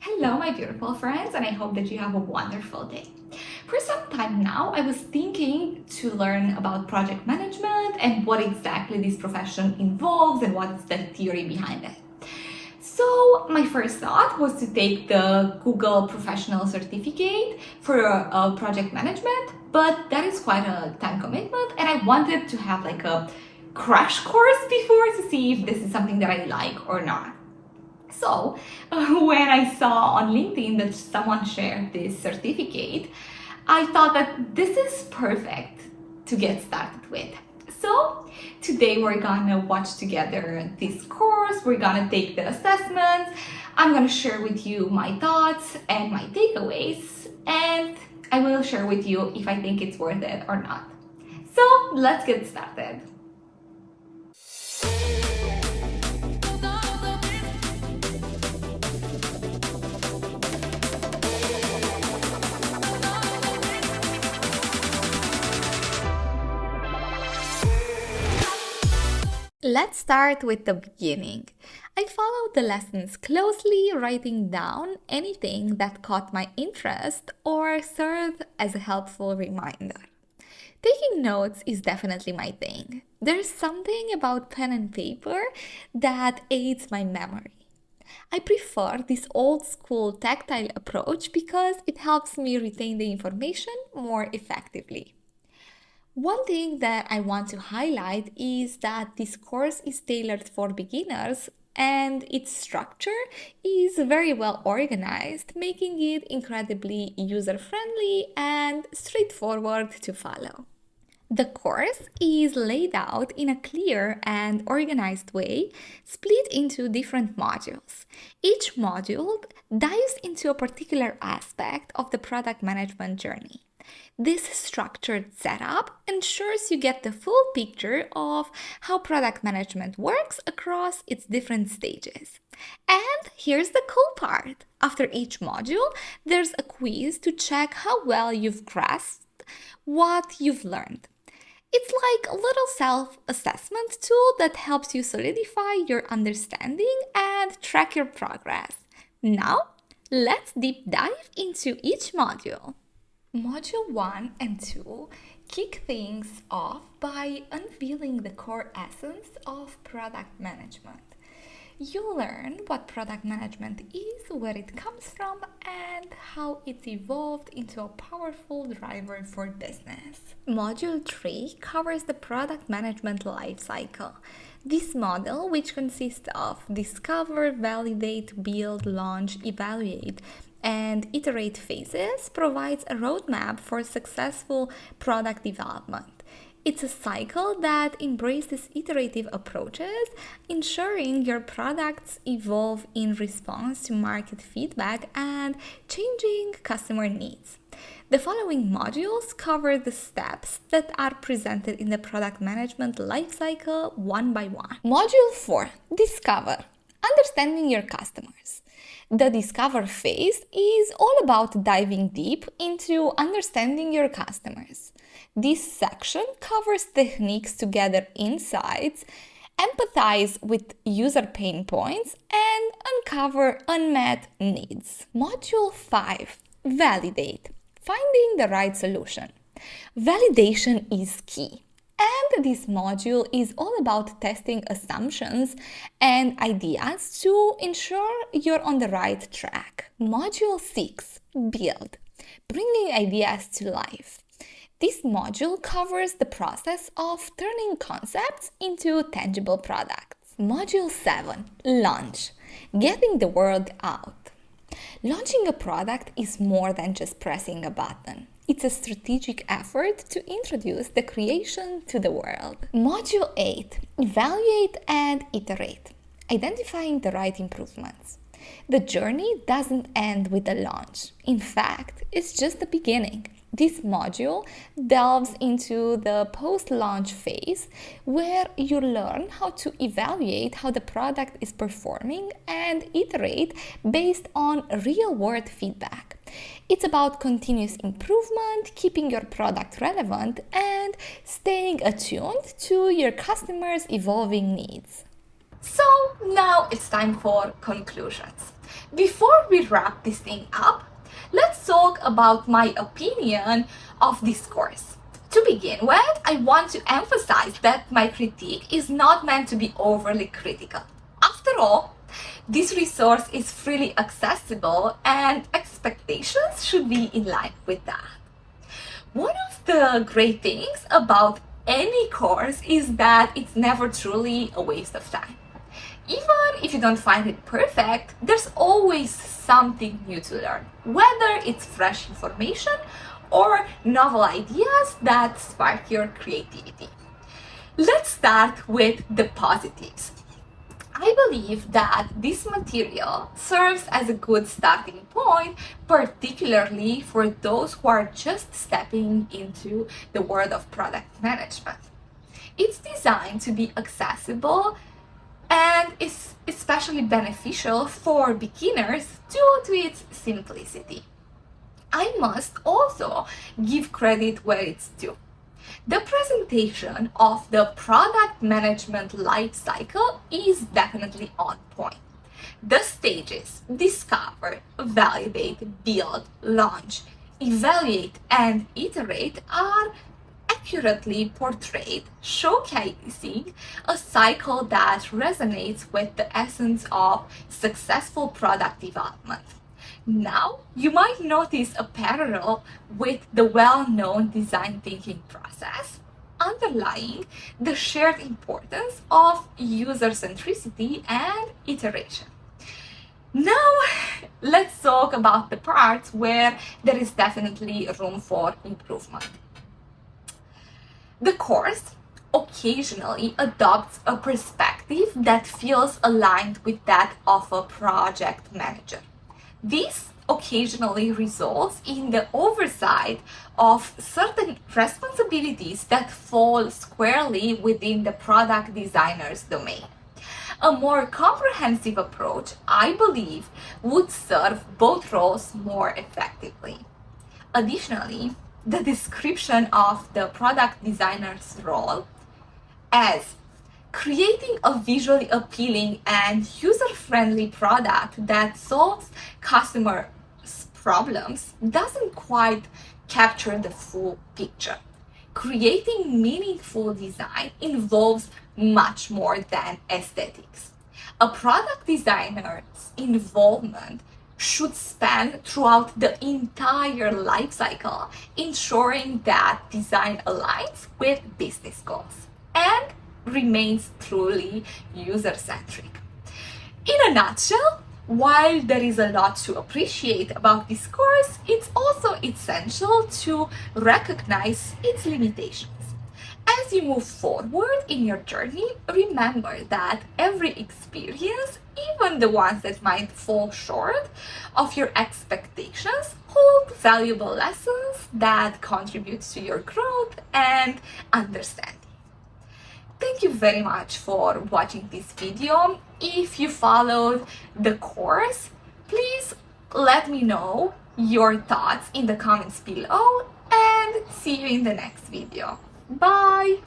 Hello, my beautiful friends, and I hope that you have a wonderful day. For some time now, I was thinking to learn about project management and what exactly this profession involves and what's the theory behind it. So, my first thought was to take the Google Professional Certificate for project management, but that is quite a time commitment, and I wanted to have like a crash course before to see if this is something that I like or not. So, when I saw on LinkedIn that someone shared this certificate, I thought that this is perfect to get started with. So, today we're gonna watch together this course, we're gonna take the assessments, I'm gonna share with you my thoughts and my takeaways, and I will share with you if I think it's worth it or not. So, let's get started. Let's start with the beginning. I followed the lessons closely, writing down anything that caught my interest or served as a helpful reminder. Taking notes is definitely my thing. There's something about pen and paper that aids my memory. I prefer this old school tactile approach because it helps me retain the information more effectively. One thing that I want to highlight is that this course is tailored for beginners and its structure is very well organized, making it incredibly user-friendly and straightforward to follow. The course is laid out in a clear and organized way, split into different modules. Each module dives into a particular aspect of the product management journey. This structured setup ensures you get the full picture of how product management works across its different stages. And here's the cool part. After each module, there's a quiz to check how well you've grasped what you've learned. It's like a little self-assessment tool that helps you solidify your understanding and track your progress. Now, let's deep dive into each module. Module 1 and 2 kick things off by unveiling the core essence of product management. You learn what product management is, where it comes from, and how it's evolved into a powerful driver for business. Module 3 covers the product management lifecycle. This model, which consists of discover, validate, build, launch, evaluate, and iterate phases, provides a roadmap for successful product development. It's a cycle that embraces iterative approaches, ensuring your products evolve in response to market feedback and changing customer needs. The following modules cover the steps that are presented in the product management lifecycle one by one. Module 4, Discover, understanding your customers. The discover phase is all about diving deep into understanding your customers. This section covers techniques to gather insights, empathize with user pain points, and uncover unmet needs. Module 5, Validate, finding the right solution. Validation is key. And this module is all about testing assumptions and ideas to ensure you're on the right track. Module 6, Build, bringing ideas to life. This module covers the process of turning concepts into tangible products. Module 7, Launch, getting the word out. Launching a product is more than just pressing a button. It's a strategic effort to introduce the creation to the world. Module 8, Evaluate and Iterate, identifying the right improvements. The journey doesn't end with the launch. In fact, it's just the beginning. This module delves into the post-launch phase where you learn how to evaluate how the product is performing and iterate based on real-world feedback. It's about continuous improvement, keeping your product relevant, and staying attuned to your customers' evolving needs. So now it's time for conclusions. Before we wrap this thing up, let's talk about my opinion of this course. To begin with, I want to emphasize that my critique is not meant to be overly critical. After all, this resource is freely accessible and expectations should be in line with that. One of the great things about any course is that it's never truly a waste of time. Even if you don't find it perfect, there's always something new to learn, whether it's fresh information or novel ideas that spark your creativity. Let's start with the positives. I believe that this material serves as a good starting point, particularly for those who are just stepping into the world of product management. It's designed to be accessible and is especially beneficial for beginners due to its simplicity. I must also give credit where it's due. The presentation of the product management life cycle is definitely on point. The stages discover, validate, build, launch, evaluate, and iterate are accurately portrayed, showcasing a cycle that resonates with the essence of successful product development. Now, you might notice a parallel with the well-known design thinking process, underlying the shared importance of user centricity and iteration. Now, let's talk about the parts where there is definitely room for improvement. The course occasionally adopts a perspective that feels aligned with that of a project manager. This occasionally results in the oversight of certain responsibilities that fall squarely within the product designer's domain. A more comprehensive approach, I believe, would serve both roles more effectively. Additionally, the description of the product designer's role as creating a visually appealing and user-friendly product that solves customers' problems doesn't quite capture the full picture. Creating meaningful design involves much more than aesthetics. A product designer's involvement should span throughout the entire life cycle, ensuring that design aligns with business goals and remains truly user-centric. In a nutshell, while there is a lot to appreciate about this course, it's also essential to recognize its limitations. As you move forward in your journey, remember that every experience, even the ones that might fall short of your expectations, hold valuable lessons that contribute to your growth and understanding. Thank you very much for watching this video. If you followed the course, please let me know your thoughts in the comments below and see you in the next video. Bye!